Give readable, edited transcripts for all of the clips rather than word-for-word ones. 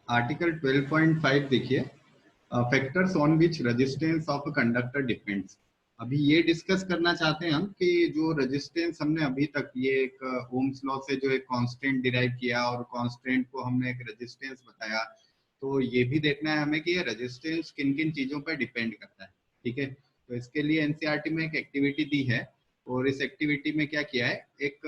Article 12.5 देखिए, factors on which resistance of a conductor depends. अभी ये डिस्कस करना चाहते हैं हम कि जो रेजिस्टेंस हमने अभी तक ये एक ओम्स लॉ से जो एक कांस्टेंट डिराइव किया और कांस्टेंट को हमने एक रेजिस्टेंस बताया, तो ये भी देखना है हमें कि ये रेजिस्टेंस किन किन चीजों पर डिपेंड करता है। ठीक है, तो इसके लिए एनसीईआरटी में एक एक्टिविटी दी है और इस एक्टिविटी में क्या किया है, एक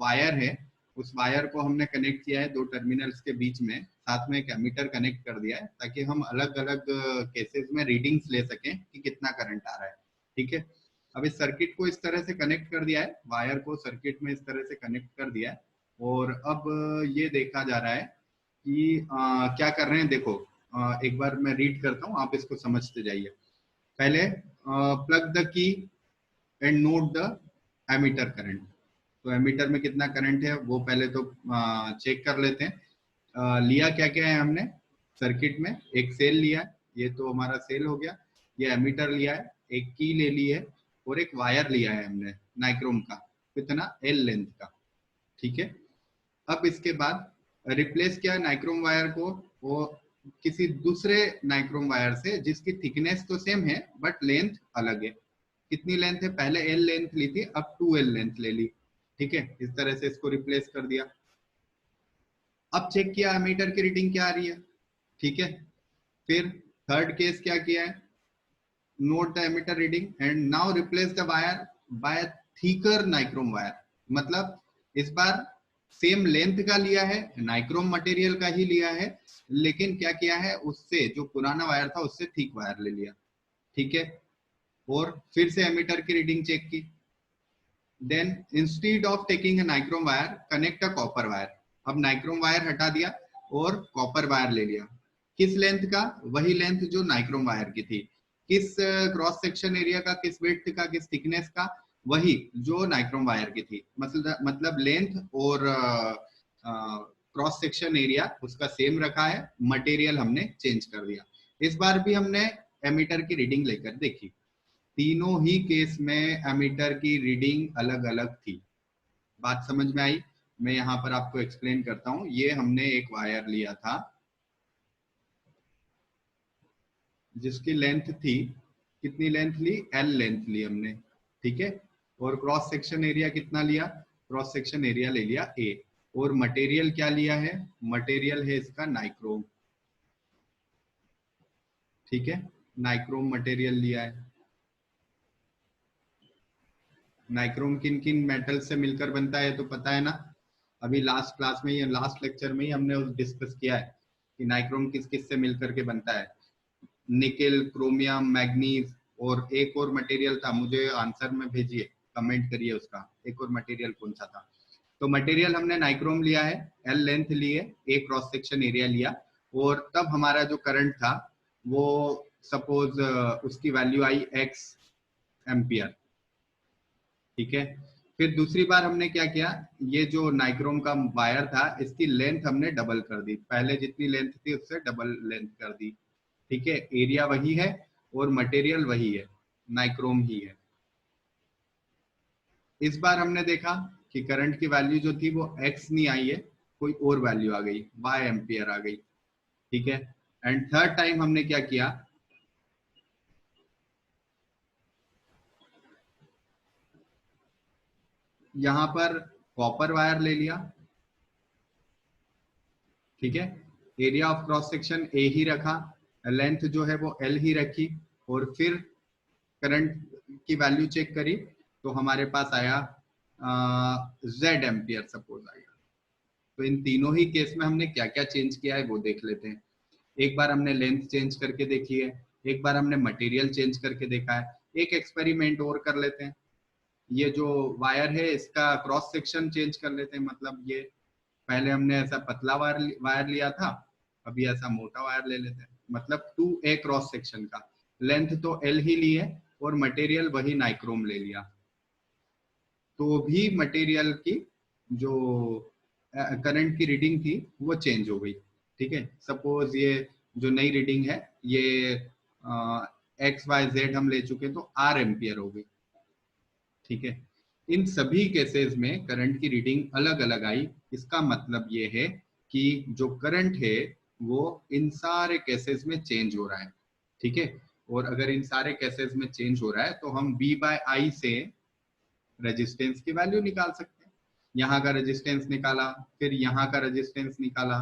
वायर है, उस वायर को हमने कनेक्ट किया है दो टर्मिनल्स के बीच में, साथ में एक एमीटर कनेक्ट कर दिया है ताकि हम अलग अलग केसेस में रीडिंग्स ले सकें कि कितना करंट आ रहा है। ठीक है, अब इस सर्किट को इस तरह से कनेक्ट कर दिया है, वायर को सर्किट में इस तरह से कनेक्ट कर दिया है और अब ये देखा जा रहा है कि क्या कर रहे हैं। देखो, एक बार मैं रीड करता हूँ, आप इसको समझते जाइए। पहले plug the key and note the ammeter current. तो एमीटर में कितना करंट है वो पहले तो चेक कर लेते हैं। लिया क्या क्या है हमने सर्किट में, एक सेल लिया है, ये तो हमारा सेल हो गया, ये एमीटर लिया है, एक की ले ली है और एक वायर लिया है हमने नाइक्रोम का, कितना एल लेंथ का। ठीक है, अब इसके बाद रिप्लेस किया नाइक्रोम वायर को वो किसी दूसरे नाइक्रोम वायर से जिसकी थिकनेस तो सेम है बट लेंथ अलग है। कितनी लेंथ है, पहले एल लेंथ ली थी, अब 2L लेंथ ले ली। ठीक है, इस तरह से इसको रिप्लेस कर दिया। अब चेक किया एमीटर की रीडिंग क्या आ रही है। ठीक है, फिर थर्ड केस क्या किया है, note the ammeter reading and now replace the wire by thicker nichrome wire. मतलब इस बार सेम लेंथ का लिया है, नाइक्रोम मटेरियल का ही लिया है, लेकिन क्या किया है, उससे जो पुराना वायर था उससे थिक वायर ले लिया। ठीक है, और फिर से एमीटर की रीडिंग चेक की। Then instead of taking a nichrome wire connect a copper wire. अब नाइक्रोम वायर हटा दिया और कॉपर वायर ले लिया। किस लेंथ का, वही लेंथ जो नाइक्रोम वायर की थी। किस क्रॉस सेक्शन एरिया का, किस विड्थ का, किस थिकनेस का, वही जो नाइक्रोम वायर की थी। मतलब लेंथ और क्रॉस सेक्शन एरिया उसका सेम रखा है, मटेरियल हमने चेंज कर दिया। इस बार भी हमने एमीटर की रीडिंग लेकर देखी, तीनों ही केस में एमीटर की रीडिंग अलग अलग थी। बात समझ में आई? मैं यहाँ पर आपको एक्सप्लेन करता हूँ। ये हमने एक वायर लिया था जिसकी लेंथ थी, कितनी लेंथ ली, एल लेंथ ली हमने। ठीक है, और क्रॉस सेक्शन एरिया कितना लिया, क्रॉस सेक्शन एरिया ले लिया ए, और मटेरियल क्या लिया है, मटेरियल है इसका नाइक्रोम। ठीक है, नाइक्रोम मटेरियल लिया है। नाइक्रोम किन किन मेटल से मिलकर बनता है तो पता है ना, अभी लास्ट क्लास में, ये लास्ट लेक्चर में ही हमने डिस्कस किया है कि नाइक्रोम किस किस से मिलकर के बनता है। निकेल, क्रोमियम, मैग्नीज, और एक और मटेरियल था, मुझे आंसर में भेजिए, कमेंट करिए उसका, एक और मटेरियल कौन सा था। तो मटेरियल हमने नाइक्रोम लिया है, एल लेंथ ली है, ए क्रॉस सेक्शन एरिया लिया, और तब हमारा जो करंट था वो सपोज उसकी वैल्यू आई x एम्पियर। ठीक है, फिर दूसरी बार हमने क्या किया, ये जो नाइक्रोम का वायर था इसकी लेंथ हमने डबल कर दी, पहले जितनी लेंथ थी उससे डबल लेंथ कर दी। ठीक है, एरिया वही है और मटेरियल वही है, नाइक्रोम ही है। इस बार हमने देखा कि करंट की वैल्यू जो थी वो x नहीं आई है, कोई और वैल्यू आ गई, y एम्पियर आ गई। ठीक है, एंड थर्ड टाइम हमने क्या किया, यहां पर कॉपर वायर ले लिया। ठीक है, area of cross section A ही रखा, लेंथ जो है वो एल ही रखी, और फिर करंट की वैल्यू चेक करी तो हमारे पास आया जेड एम्पियर सपोज आया। तो इन तीनों ही केस में हमने क्या क्या चेंज किया है वो देख लेते हैं। एक बार हमने लेंथ चेंज करके देखी है, एक बार हमने मटेरियल चेंज करके देखा है, एक एक्सपेरिमेंट और कर लेते हैं। ये जो वायर है इसका क्रॉस सेक्शन चेंज कर लेते हैं। मतलब ये पहले हमने ऐसा पतला वायर लिया था, अभी ऐसा मोटा वायर ले लेते हैं, मतलब 2A क्रॉस सेक्शन का, लेंथ तो L ही ली है और मटेरियल वही नाइक्रोम ले लिया, तो भी मटेरियल की जो करंट की रीडिंग थी वो चेंज हो गई। ठीक है, सपोज ये जो नई रीडिंग है ये XYZ हम ले चुके तो R एम्पियर हो गई। ठीक है, इन सभी केसेस में करंट की रीडिंग अलग अलग आई। इसका मतलब ये है कि जो करंट है वो इन सारे केसेस में चेंज हो रहा है, ठीक है। और अगर इन सारे केसेस में चेंज हो रहा है तो हम V बाय I से रेजिस्टेंस की वैल्यू निकाल सकते हैं। यहाँ का रेजिस्टेंस निकाला, फिर यहाँ का रेजिस्टेंस निकाला,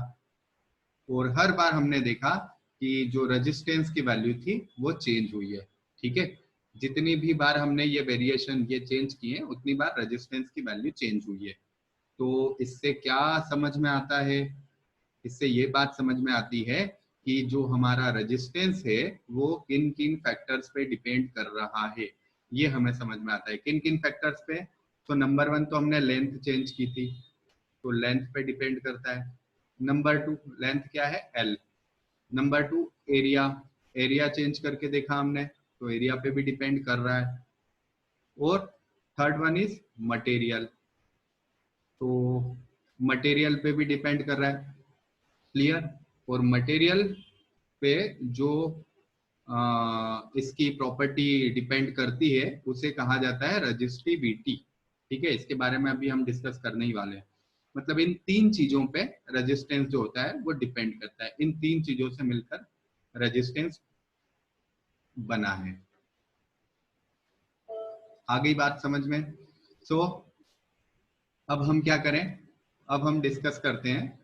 और हर बार हमने देखा कि जो रेजिस्टेंस की वैल्यू थी वो चेंज हुई है, ठीक है। जितनी भी बार हमने ये वेरिएशन ये चेंज किए उतनी बार रेजिस्टेंस की वैल्यू चेंज हुई है। तो इससे क्या समझ में आता है? इससे ये बात समझ में आती है कि जो हमारा रेजिस्टेंस है वो किन किन फैक्टर्स पे डिपेंड कर रहा है, ये हमें समझ में आता है। किन किन फैक्टर्स पे? तो नंबर 1 तो हमने लेंथ चेंज की थी, तो लेंथ पे डिपेंड करता है। नंबर 2 लेंथ क्या है? L। Number 2 area, area change करके देखा हमने, तो एरिया पे भी डिपेंड कर रहा है। और थर्ड वन इज मटेरियल, तो मटेरियल पे भी डिपेंड कर रहा है, क्लियर। और मटेरियल पे जो इसकी प्रॉपर्टी डिपेंड करती है उसे कहा जाता है रजिस्टिविटी, ठीक है। इसके बारे में अभी हम डिस्कस करने ही वाले हैं। मतलब इन तीन चीजों पे रेजिस्टेंस जो होता है वो डिपेंड करता है, इन तीन चीजों से मिलकर रेजिस्टेंस बना है। आ गई बात समझ में? सो अब हम क्या करें, अब हम डिस्कस करते हैं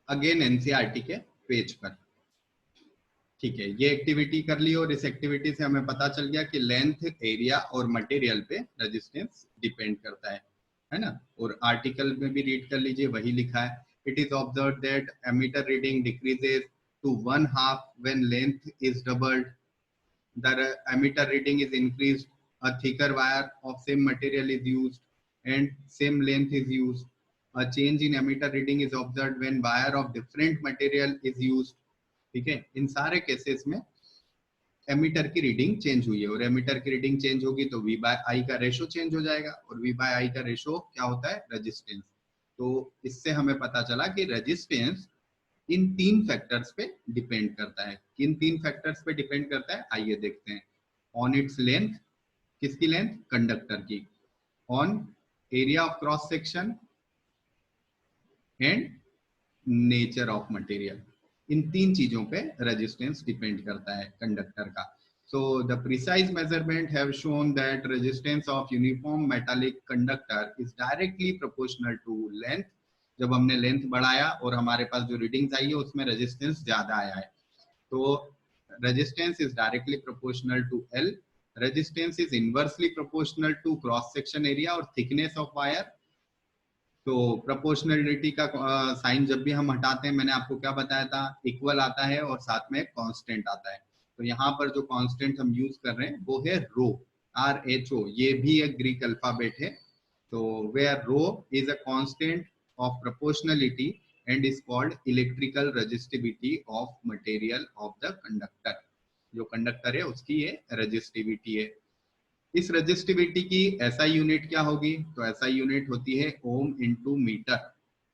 अगेन एनसीईआरटी के पेज पर, ठीक है। ये एक्टिविटी कर ली और इस एक्टिविटी से हमें पता चल गया कि लेंथ, एरिया और मटेरियल पे रेजिस्टेंस डिपेंड करता है ना। और आर्टिकल में भी रीड कर लीजिए, वही लिखा है। It is observe that ammeter reading decreases to 1/2 when length is doubled, the emitter reading is increased, a thicker wire of same material is used and same length is used. A change in emitter reading is observed when wire of different material is used, ठीक है। इन सारे cases में ammeter की reading change हुई है, और ammeter की reading change होगी तो V बाय I का रेशो चेंज हो जाएगा, और V बाय I का रेशो क्या होता है? रेजिस्टेंस। तो इससे हमें पता चला कि रेजिस्टेंस इन तीन फैक्टर्स पे डिपेंड करता है। किन तीन फैक्टर्स पे डिपेंड करता है आइए देखते हैं। ऑन इट्स लेंथ, किसकी लेंथ? कंडक्टर की। On area of cross section and nature of material, इन तीन चीजों पे रेजिस्टेंस डिपेंड करता है कंडक्टर का। So the precise measurement have shown that resistance of uniform metallic conductor is directly proportional to length। जब हमने लेंथ बढ़ाया और हमारे पास जो रीडिंग्स आई है उसमें रेजिस्टेंस ज्यादा आया है, तो resistance is directly proportional to L। Resistance is inversely proportional to cross section area और थिकनेस ऑफ वायर। तो प्रोपोर्शनलिटी का साइन जब भी हम हटाते हैं, मैंने आपको क्या बताया था? इक्वल आता है और साथ में कांस्टेंट आता है। तो यहाँ पर जो कांस्टेंट हम यूज कर रहे हैं वो है रो, RHO। ये भी एक ग्रीक अल्फाबेट है। तो where rho is a constant of proportionality and is called electrical resistivity of material of the conductor. जो कंडक्टर है उसकी ये रेजिस्टिविटी है। इस रेजिस्टिविटी की SI यूनिट क्या होगी? तो SI यूनिट होती है ओम इंटू मीटर,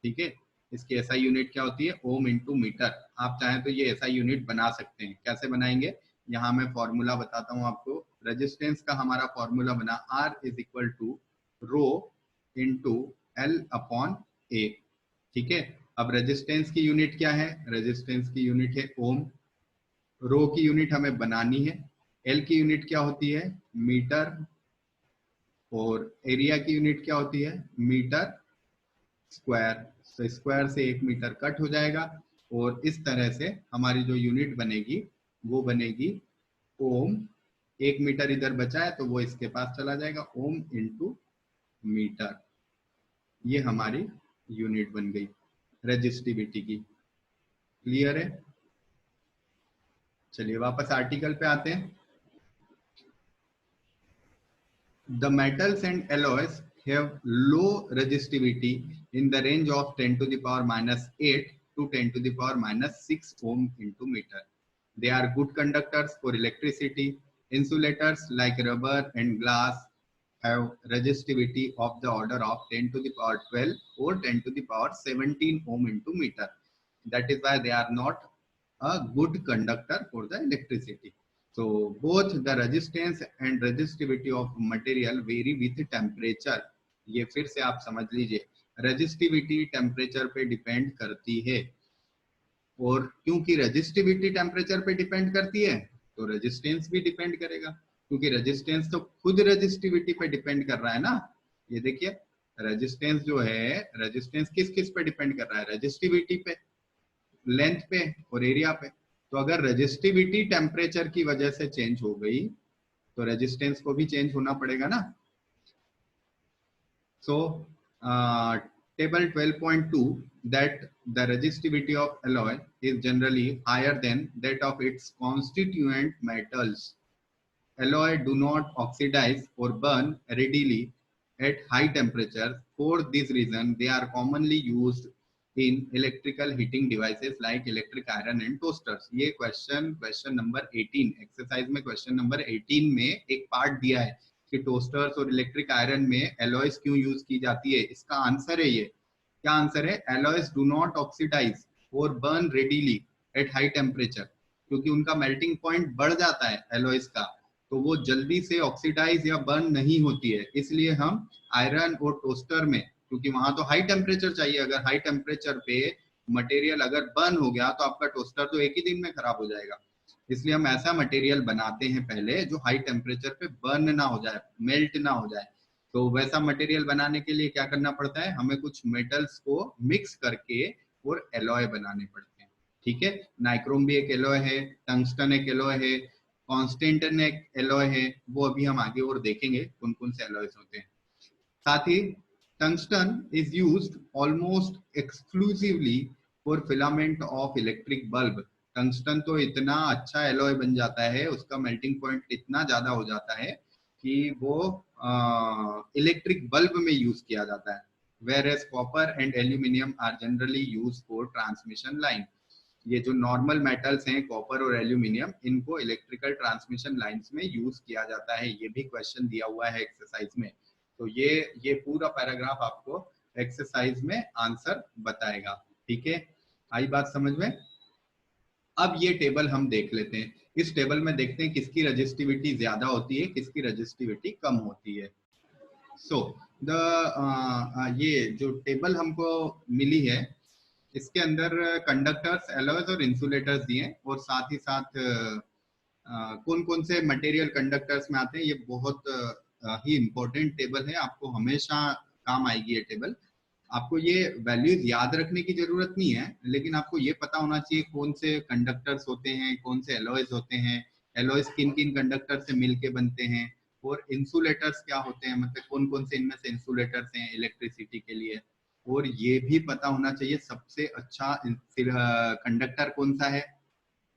ठीक है। इसकी SI यूनिट क्या होती है? Ohm into metre. आप चाहें तो ये SI यूनिट बना सकते हैं। कैसे बनाएंगे? यहाँ मैं फॉर्मूला बताता हूँ आपको। रेजिस्टेंस का हमारा फॉर्मूला बना R is equal to rho into L upon A, ठीक है। अब रेजिस्टेंस की यूनिट क्या है? रेजिस्टेंस की यूनिट है ओम। रो की यूनिट हमें बनानी है। L की यूनिट क्या होती है? मीटर। और एरिया की यूनिट क्या होती है? Metre square. तो स्क्वायर से 1 मीटर कट हो जाएगा, और इस तरह से हमारी जो यूनिट बनेगी वो बनेगी ओम। 1 मीटर इधर बचा है तो वो इसके पास चला जाएगा, ओम इंटू मीटर। ये हमारी यूनिट बन गई रेजिस्टिविटी की। क्लियर है? चलिए वापस आर्टिकल पे आते हैं। The metals and alloys have low resistivity in the range of 10 to the power minus 8 to 10 to the power minus 6 ohm into meter. They are good conductors for electricity. Insulators like rubber and glass have resistivity of the order of 10 to the power 12 or 10 to the power 17 ohm into meter. That is why they are not a good conductor for the electricity. So both the resistance and resistivity of material vary with temperature. ये फिर से आप समझ लीजिए, resistivity temperature पे depend करती है। और क्योंकि रेजिस्टिविटी टेम्परेचर पे डिपेंड करती है तो रेजिस्टेंस भी डिपेंड करेगा, क्योंकि रेजिस्टेंस तो खुद रेजिस्टिविटी पे डिपेंड कर रहा है ना। ये देखिए रेजिस्टेंस जो है, रेजिस्टेंस किस किस पे डिपेंड कर रहा है, रेजिस्टिविटी पे, लेंथ पे और एरिया पे। तो अगर रेजिस्टिविटी टेम्परेचर की वजह से चेंज हो गई तो रेजिस्टेंस को भी चेंज होना पड़ेगा ना। सो table 12.2 that the resistivity of alloy is generally higher than that of its constituent metals. Alloy do not oxidize or burn readily at high temperatures. For this reason, they are commonly used in electrical heating devices like electric iron and toasters. ये question number 18 exercise में, question number 18 में एक part दिया है कि toasters और electric iron में alloys क्यों यूज की जाती है। इसका आंसर है ये, क्या आंसर है, एलॉयज डू नॉट ऑक्सीडाइज और burn readily at high temperature, क्योंकि उनका मेल्टिंग पॉइंट बढ़ जाता है एलॉयज का, तो वो जल्दी से ऑक्सीडाइज या बर्न नहीं होती है। इसलिए हम आयरन और टोस्टर में, क्योंकि वहां तो हाई टेम्परेचर चाहिए, अगर हाई टेम्परेचर पे मटेरियल अगर बर्न हो गया तो आपका टोस्टर तो एक ही दिन में खराब हो जाएगा। इसलिए हम ऐसा मटेरियल बनाते हैं पहले जो हाई टेम्परेचर पे बर्न ना हो जाए, मेल्ट ना हो जाए। तो वैसा मटेरियल बनाने के लिए क्या करना पड़ता है, हमें कुछ मेटल्स को मिक्स करके और एलॉय बनाने पड़ते हैं। ठीक है, नाइक्रोम भी एक एलॉय है, टंगस्टन एक एलॉय है, कॉन्स्टेंटन एक एलॉय है, वो अभी हम आगे और देखेंगे कौन कौन से एलॉयज होते हैं। साथ ही tungsten is used almost exclusively for filament of electric bulb. Tungsten तो इतना अच्छा एलॉय बन जाता है, उसका मेल्टिंग पॉइंट इतना ज्यादा हो जाता है कि वो इलेक्ट्रिक बल्ब में यूज किया जाता है। whereas copper and aluminum are generally used for transmission line. ये जो नॉर्मल मेटल्स हैं कॉपर और एल्यूमिनियम, इनको इलेक्ट्रिकल ट्रांसमिशन लाइंस में यूज किया जाता है। ये भी क्वेश्चन दिया हुआ है एक्सरसाइज में। तो ये पूरा पैराग्राफ आपको एक्सरसाइज में आंसर बताएगा। ठीक है, आई बात समझ में। अब ये टेबल हम देख लेते हैं। इस टेबल में देखते हैं किसकी रजिस्टिविटी ज्यादा होती है, किसकी रजिस्टिविटी कम होती है। सो ये जो टेबल हमको मिली है इसके अंदर कंडक्टर्स, एलॉयज और इंसुलेटर्स दिए, और साथ ही साथ कौन कौन से मटेरियल कंडक्टर्स में आते हैं। ये बहुत ही इंपॉर्टेंट टेबल है, आपको हमेशा काम आएगी ये टेबल। आपको ये वैल्यूज याद रखने की जरूरत नहीं है, लेकिन आपको ये पता होना चाहिए कौन से कंडक्टर्स होते हैं, कौन से एलॉयज होते हैं, एलॉयज किन किन कंडक्टर से मिलके बनते हैं, और इंसुलेटर्स क्या होते हैं, मतलब कौन कौन से इनमें से इंसुलेटर्स हैं इलेक्ट्रिसिटी के लिए। और ये भी पता होना चाहिए सबसे अच्छा कंडक्टर कौन सा है,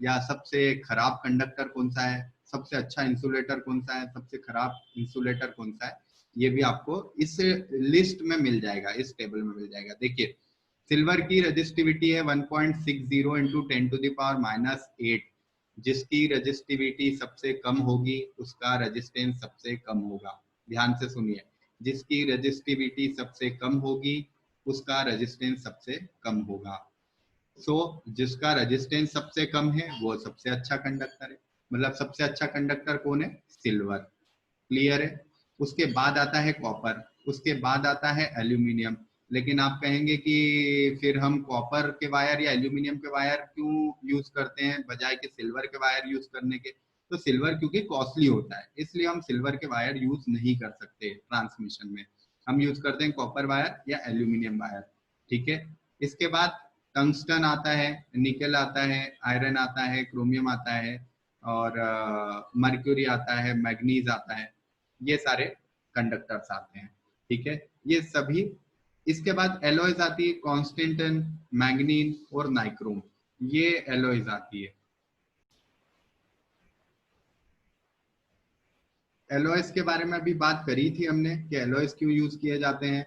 या सबसे खराब कंडक्टर कौन सा है, सबसे अच्छा इंसुलेटर कौन सा है, सबसे खराब इंसुलेटर कौन सा है। ये भी आपको इस लिस्ट में मिल जाएगा, इस टेबल में मिल जाएगा। देखिए सिल्वर की रजिस्टिविटी है 1.60 इंटू 10⁻⁻8। जिसकी रजिस्टिविटी सबसे कम होगी उसका रेजिस्टेंस सबसे कम होगा। ध्यान से सुनिए, जिसकी रजिस्टिविटी सबसे कम होगी उसका रेजिस्टेंस सबसे कम होगा। सो जिसका रेजिस्टेंस सबसे कम है वो सबसे अच्छा कंडक्टर है, मतलब सबसे अच्छा कंडक्टर कौन है, सिल्वर। क्लियर है। उसके बाद आता है कॉपर, उसके बाद आता है एल्यूमिनियम। लेकिन आप कहेंगे कि फिर हम कॉपर के वायर या एल्यूमिनियम के वायर क्यों यूज करते हैं बजाय के सिल्वर के वायर यूज करने के। तो सिल्वर क्योंकि कॉस्टली होता है, इसलिए हम सिल्वर के वायर यूज नहीं कर सकते ट्रांसमिशन में। हम यूज करते हैं कॉपर वायर या एल्यूमिनियम वायर। ठीक है, इसके बाद टंगस्टन आता है, निकल आता है, आयरन आता है, क्रोमियम आता है, और मर्क्यूरी आता है, मैग्नीज आता है। ये सारे कंडक्टर्स आते हैं। ठीक है, ये सभी। इसके बाद एलॉयज आती है, कॉन्स्टेंटन, मैग्नीन और नाइक्रोम, ये एलॉयज आती है। एलॉयज के बारे में अभी बात करी थी हमने कि एलॉयज क्यों यूज किए जाते हैं,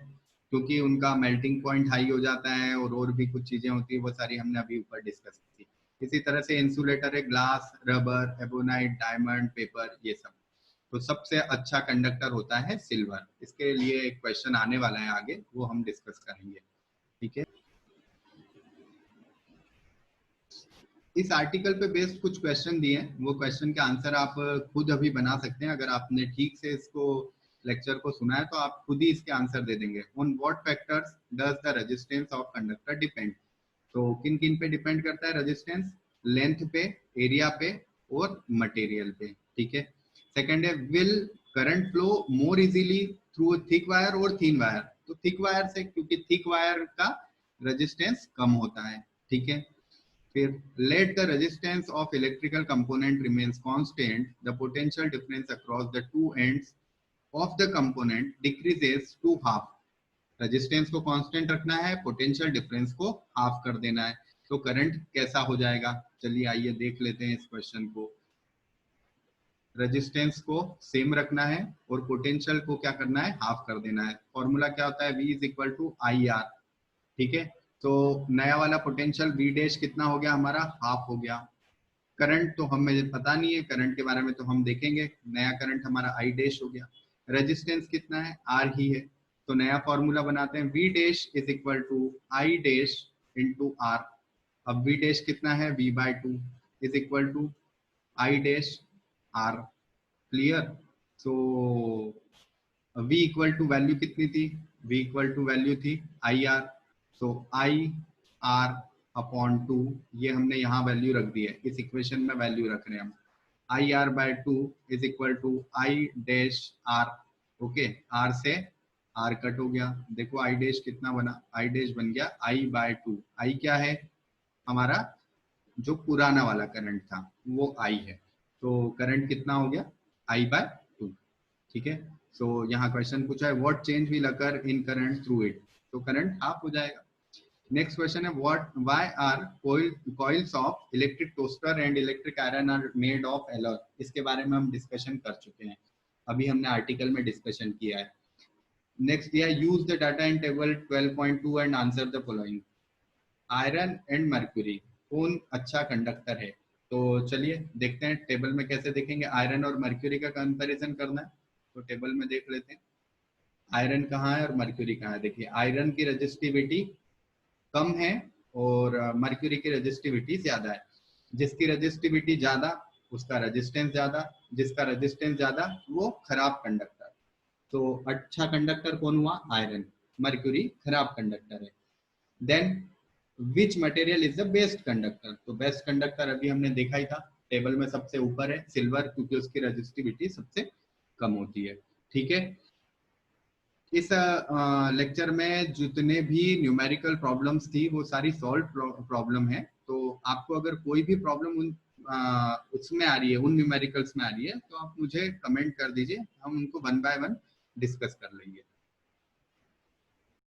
क्योंकि उनका मेल्टिंग पॉइंट हाई हो जाता है, और भी कुछ चीजें होती है, वो सारी हमने अभी ऊपर डिस्कस की थी। इसी तरह से इंसुलेटर है glass, rubber, ebonite, diamond, paper, ये सब। तो सबसे अच्छा कंडक्टर होता है सिल्वर। इसके लिए एक क्वेश्चन आने वाला है आगे, वो हम डिस्कस करेंगे। ठीक है, इस आर्टिकल पे बेस्ड कुछ क्वेश्चन दिए हैं, वो क्वेश्चन के आंसर आप खुद अभी बना सकते हैं अगर आपने ठीक से इसको लेक्चर को सुना है तो आप खुद ही इसके आंसर दे देंगे। On what factors does the resistance of conductor depend, तो किन किन पे डिपेंड करता है रेजिस्टेंस? लेंथ पे, एरिया पे और मटेरियल पे, ठीक है। सेकंड है will current flow more easily through thick wire और थिन वायर, तो थिक वायर से, क्योंकि थिक वायर का रेजिस्टेंस कम होता है, ठीक है। फिर let the resistance of electrical component remains constant, the potential difference across the two ends of the component decreases to half, resistance को कांस्टेंट रखना है, पोटेंशियल डिफरेंस को हाफ कर देना है, तो करंट कैसा हो जाएगा? चलिए आइए देख लेते हैं इस क्वेश्चन को। रेजिस्टेंस को सेम रखना है और पोटेंशियल को क्या करना है? हाफ कर देना है। फॉर्मूला क्या होता है? V is equal to I R, ठीक है। तो नया वाला पोटेंशियल V डैश कितना हो गया हमारा? हाफ हो गया। करंट तो हमें पता नहीं है, करंट के बारे में तो हम देखेंगे। नया करंट हमारा I डैश हो गया। रेजिस्टेंस कितना है? R ही है, तो नया फॉर्मूला बनाते हैं V dash is equal to I dash into R। अब V डैश कितना है? V/2 is equal to I dash R। Clear? So V equal to value कितनी थी? V इक्वल टू वैल्यू थी IR, तो IR अपॉन 2, ये हमने यहाँ वैल्यू रख दी है, इस इक्वेशन में वैल्यू रख रहे हैं हम। IR/2 is equal to I dash R, okay. R से R कट हो गया, देखो I डैश कितना बना? I डैश बन गया I/2। I क्या है? हमारा जो पुराना वाला करंट था वो I है, तो करंट कितना हो गया? I/2, ठीक है। सो यहाँ क्वेश्चन पूछा है what change will occur in current through it, तो करंट हाफ हो जाएगा। नेक्स्ट क्वेश्चन है why are coils of electric toaster and electric iron are made of alloy, इसके बारे में हम डिस्कशन कर चुके हैं, अभी हमने आर्टिकल में डिस्कशन किया है। नेक्स्ट दिया use the data in table 12.2 and answer the following. Iron and mercury कौन अच्छा कंडक्टर है? तो चलिए देखते हैं टेबल में कैसे देखेंगे। आयरन और मर्क्यूरी का कंपैरिजन करना है, तो टेबल में देख लेते हैं आयरन कहाँ है और मर्क्यूरी कहाँ है। देखिए आयरन की रेजिस्टिविटी कम है और मर्क्यूरी की रेजिस्टिविटी ज्यादा है। जिसकी रेजिस्टिविटी ज्यादा उसका रेजिस्टेंस ज्यादा, जिसका रेजिस्टेंस ज्यादा वो खराब कंडक्टर। तो अच्छा कंडक्टर कौन हुआ? आयरन। मर्क्यूरी खराब कंडक्टर है। Then which material is the best conductor, तो बेस्ट कंडक्टर अभी हमने देखा ही था, टेबल में सबसे ऊपर है सिल्वर, क्योंकि उसकी रेजिस्टिविटी सबसे कम होती है, ठीक है। इस लेक्चर में जितने भी न्यूमेरिकल प्रॉब्लम्स थी वो सारी सॉल्व प्रॉब्लम है, तो आपको अगर कोई भी प्रॉब्लम उसमें आ रही है, उन न्यूमेरिकल्स में आ रही है, तो आप मुझे कमेंट कर दीजिए, हम उनको 1 बाय 1 डिस्कस कर लेंगे।